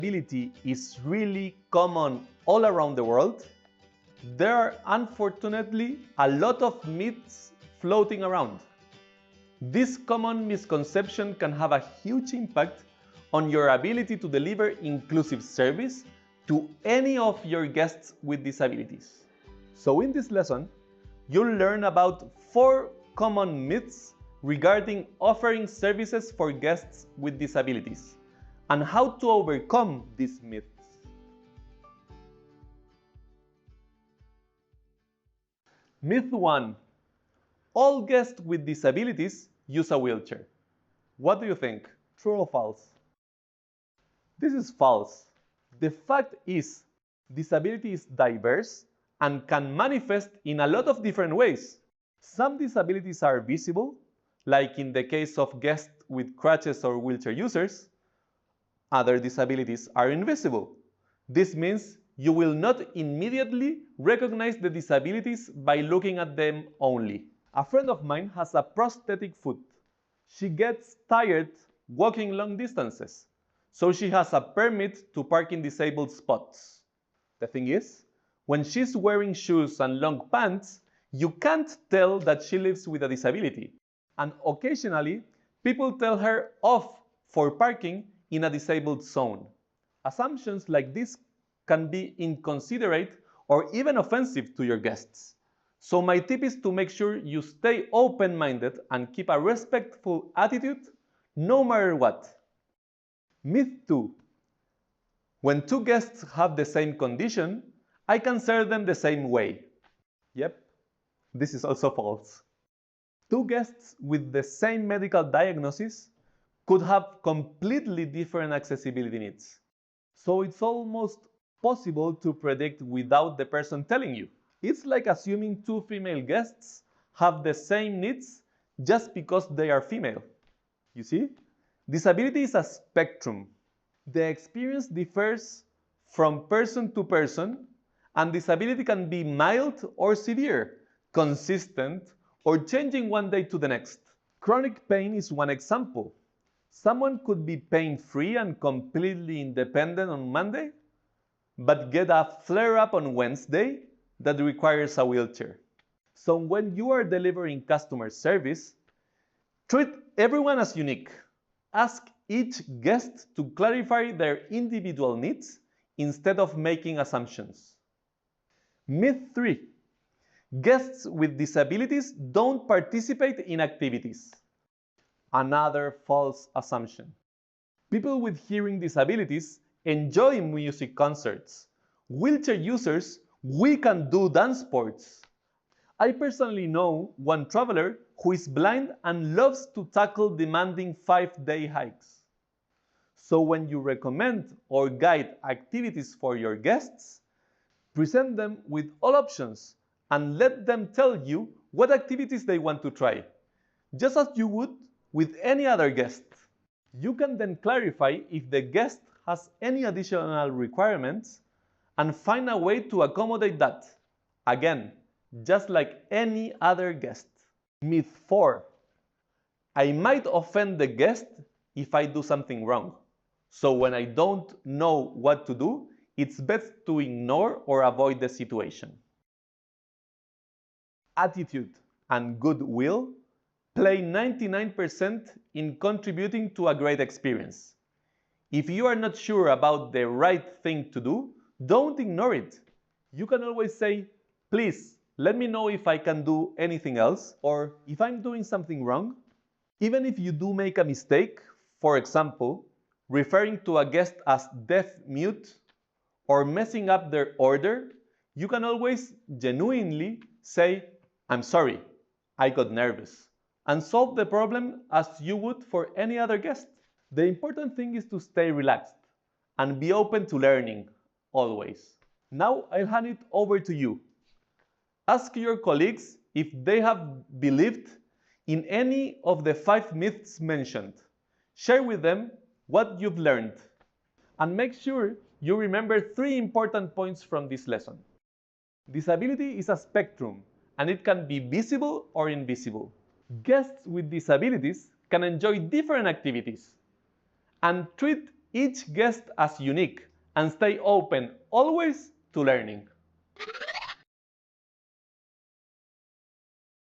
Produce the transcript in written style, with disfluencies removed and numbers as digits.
disability is really common all around the world, there are unfortunately a lot of myths floating around. This common misconception can have a huge impact on your ability to deliver inclusive service to any of your guests with disabilities. So in this lesson, you'll learn about 4 common myths regarding offering services for guests with disabilities and how to overcome these myths. Myth 1. All guests with disabilities use a wheelchair. What do you think? True or false? This is false. The fact is, disability is diverse and can manifest in a lot of different ways. Some disabilities are visible, like in the case of guests with crutches or wheelchair users. Other disabilities are invisible. This means you will not immediately recognize the disabilities by looking at them only. A friend of mine has a prosthetic foot. She gets tired walking long distances, so she has a permit to park in disabled spots. The thing is, when she's wearing shoes and long pants, you can't tell that she lives with a disability. And occasionally, people tell her off for parking in a disabled zone. Assumptions like this can be inconsiderate or even offensive to your guests. So my tip is to make sure you stay open-minded and keep a respectful attitude no matter what. Myth 2. When 2 guests have the same condition, I can serve them the same way. Yep, this is also false. 2 guests with the same medical diagnosis could have completely different accessibility needs. So it's almost possible to predict without the person telling you. It's like assuming 2 female guests have the same needs just because they are female. You see? Disability is a spectrum. The experience differs from person to person, and disability can be mild or severe, consistent, or changing one day to the next. Chronic pain is one example. Someone could be pain-free and completely independent on Monday, but get a flare-up on Wednesday that requires a wheelchair. So when you are delivering customer service, treat everyone as unique. Ask each guest to clarify their individual needs instead of making assumptions. Myth 3. Guests with disabilities don't participate in activities. Another false assumption. People with hearing disabilities enjoy music concerts. Wheelchair users, we can do dance sports. I personally know one traveler who is blind and loves to tackle demanding 5-day hikes. So when you recommend or guide activities for your guests, present them with all options and let them tell you what activities they want to try, just as you would with any other guest. You can then clarify if the guest has any additional requirements and find a way to accommodate that. Again, just like any other guest. Myth 4. I might offend the guest if I do something wrong. So when I don't know what to do, it's best to ignore or avoid the situation. Attitude and goodwill play 99% in contributing to a great experience. If you are not sure about the right thing to do, don't ignore it. You can always say, please, let me know if I can do anything else, or if I'm doing something wrong. Even if you do make a mistake, for example, referring to a guest as deaf-mute or messing up their order, you can always genuinely say, I'm sorry, I got nervous, and solve the problem as you would for any other guest. The important thing is to stay relaxed and be open to learning, always. Now I'll hand it over to you. Ask your colleagues if they have believed in any of the 5 myths mentioned. Share with them what you've learned. And make sure you remember 3 important points from this lesson. Disability is a spectrum, and it can be visible or invisible. Guests with disabilities can enjoy different activities. And treat each guest as unique and stay open always to learning.